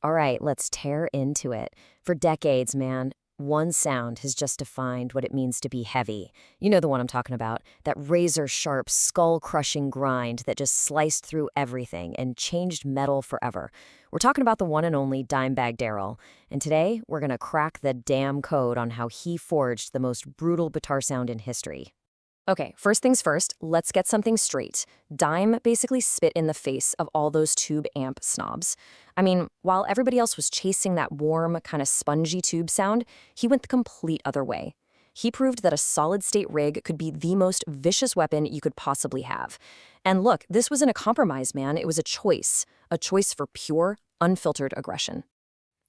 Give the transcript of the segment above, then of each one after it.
All right, let's tear into it. For decades, man, one sound has just defined what it means to be heavy. You know the one I'm talking about. That razor-sharp, skull-crushing grind that just sliced through everything and changed metal forever. We're talking about the one and only Dimebag Darrell. And today, we're gonna crack the damn code on how he forged the most brutal guitar sound in history. Okay, first things first, let's get something straight. Dime basically spit in the face of all those tube amp snobs. I mean, while everybody else was chasing that warm, kind of spongy tube sound, he went the complete other way. He proved that a solid-state rig could be the most vicious weapon you could possibly have. And look, this wasn't a compromise, man. It was a choice for pure, unfiltered aggression.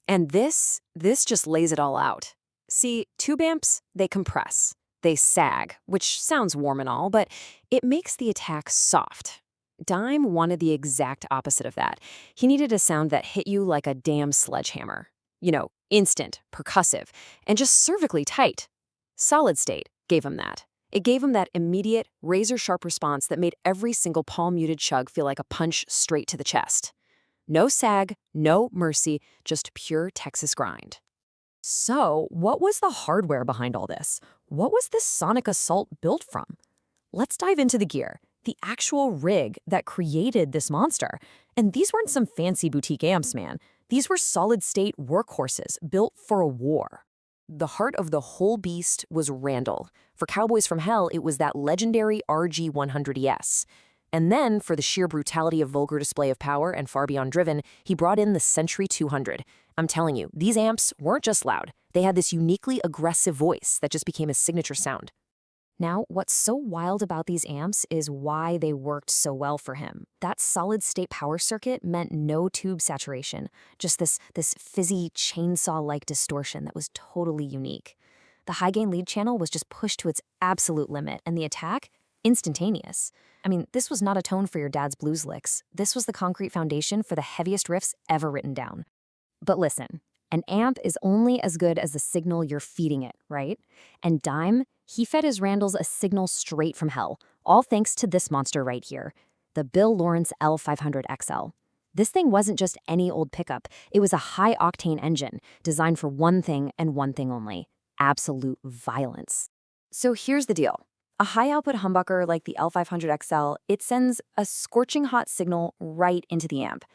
And this just lays it all out. See, tube amps, they compress. They sag, which sounds warm and all, but it makes the attack soft. Dime wanted the exact opposite of that. He needed a sound that hit you like a damn sledgehammer. You know, instant, percussive, and just cervically tight. Solid State gave him that. It gave him that immediate, razor-sharp response that made every single palm-muted chug feel like a punch straight to the chest. No sag, no mercy, just pure Texas grind. So, what was the hardware behind all this? What was this sonic assault built from? Let's dive into the gear, the actual rig that created this monster. And these weren't some fancy boutique amps, man. These were solid-state workhorses built for a war. The heart of the whole beast was Randall. For Cowboys from Hell, it was that legendary RG100 ES. And then, for the sheer brutality of vulgar display of power and far beyond driven, he brought in the Century 200. I'm telling you, these amps weren't just loud. They had this uniquely aggressive voice that just became his signature sound. Now, what's so wild about these amps is why they worked so well for him. That solid-state power circuit meant no tube saturation, just this fizzy chainsaw-like distortion that was totally unique. The high-gain lead channel was just pushed to its absolute limit, and the attack? Instantaneous. I mean, this was not a tone for your dad's blues licks. This was the concrete foundation for the heaviest riffs ever written down. But listen, an amp is only as good as the signal you're feeding it, right? And Dime, he fed his Randalls a signal straight from hell, all thanks to this monster right here, the Bill Lawrence L500XL. This thing wasn't just any old pickup. It was a high-octane engine designed for one thing and one thing only: absolute violence. So here's the deal. A high-output humbucker like the L500XL, it sends a scorching hot signal right into the amp.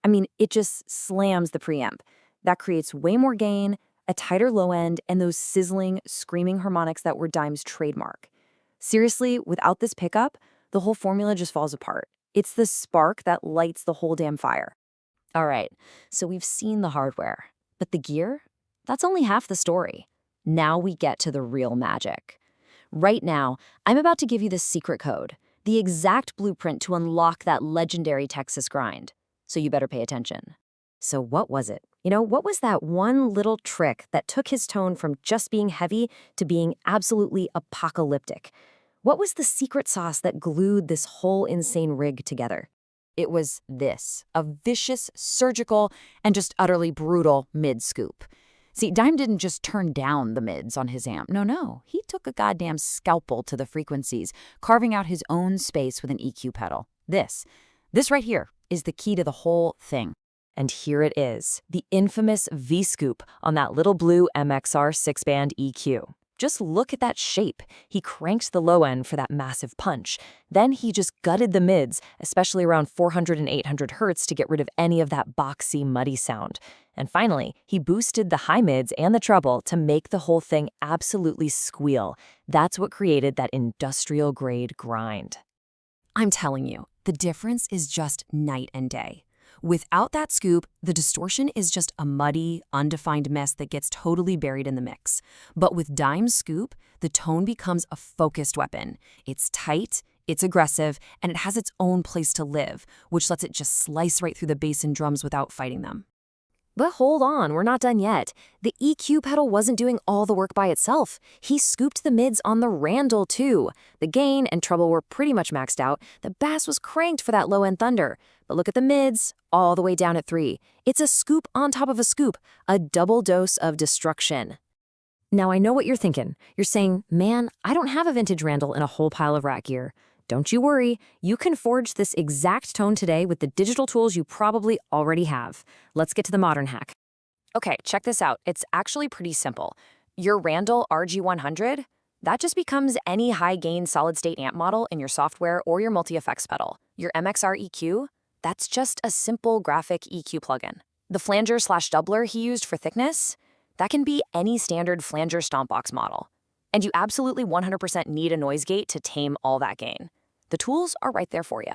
I mean, it just slams the preamp. That creates way more gain, a tighter low end, and those sizzling, screaming harmonics that were Dime's trademark. Seriously, without this pickup, the whole formula just falls apart. It's the spark that lights the whole damn fire. All right, so we've seen the hardware, but the gear? That's only half the story. Now we get to the real magic. Right now, I'm about to give you the secret code, the exact blueprint to unlock that legendary Texas grind. So you better pay attention. So what was it? You know, what was that one little trick that took his tone from just being heavy to being absolutely apocalyptic? What was the secret sauce that glued this whole insane rig together? It was this, a vicious, surgical, and just utterly brutal mid-scoop. See, Dime didn't just turn down the mids on his amp. No. He took a goddamn scalpel to the frequencies, carving out his own space with an EQ pedal. This right here is the key to the whole thing. And here it is, the infamous V-scoop on that little blue MXR 6-band EQ. Just look at that shape. He cranked the low end for that massive punch. Then he just gutted the mids, especially around 400 and 800 hertz, to get rid of any of that boxy, muddy sound. And finally, he boosted the high mids and the treble to make the whole thing absolutely squeal. That's what created that industrial-grade grind. I'm telling you, the difference is just night and day. Without that scoop, the distortion is just a muddy, undefined mess that gets totally buried in the mix. But with Dime's scoop, the tone becomes a focused weapon. It's tight, it's aggressive, and it has its own place to live, which lets it just slice right through the bass and drums without fighting them. But hold on, we're not done yet. The EQ pedal wasn't doing all the work by itself. He scooped the mids on the Randall too. The gain and treble were pretty much maxed out. The bass was cranked for that low-end thunder. But look at the mids, all the way down at 3. It's a scoop on top of a scoop, a double dose of destruction. Now I know what you're thinking. You're saying, man, I don't have a vintage Randall and a whole pile of rack gear. Don't you worry, you can forge this exact tone today with the digital tools you probably already have. Let's get to the modern hack. Okay, check this out. It's actually pretty simple. Your Randall RG100, that just becomes any high-gain solid-state amp model in your software or your multi-effects pedal. Your MXR EQ, that's just a simple graphic EQ plugin. The Flanger/doubler he used for thickness, that can be any standard Flanger Stompbox model. And you absolutely 100% need a noise gate to tame all that gain. The tools are right there for you.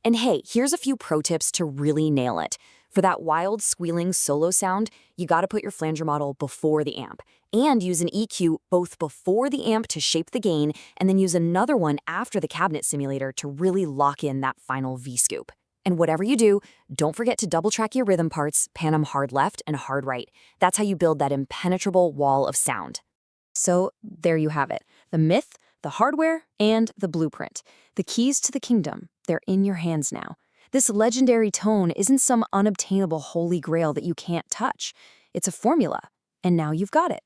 And hey, here's a few pro tips to really nail it. For that wild, squealing solo sound, you gotta put your flanger model before the amp, and use an EQ both before the amp to shape the gain, and then use another one after the cabinet simulator to really lock in that final V-scoop. And whatever you do, don't forget to double-track your rhythm parts, pan them hard left and hard right. That's how you build that impenetrable wall of sound. So there you have it. The myth, the hardware, and the blueprint. The keys to the kingdom, they're in your hands now. This legendary tone isn't some unobtainable holy grail that you can't touch. It's a formula, and now you've got it.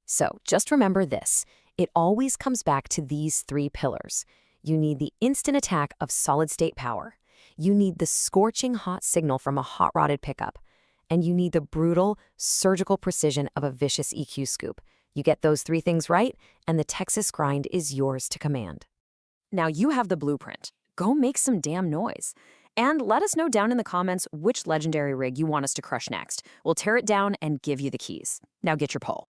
So just remember this. It always comes back to these three pillars. You need the instant attack of solid-state power. You need the scorching hot signal from a hot-rodded pickup. And you need the brutal, surgical precision of a vicious EQ scoop. You get those three things right, and the Texas grind is yours to command. Now you have the blueprint. Go make some damn noise. And let us know down in the comments which legendary rig you want us to crush next. We'll tear it down and give you the keys. Now get your pole.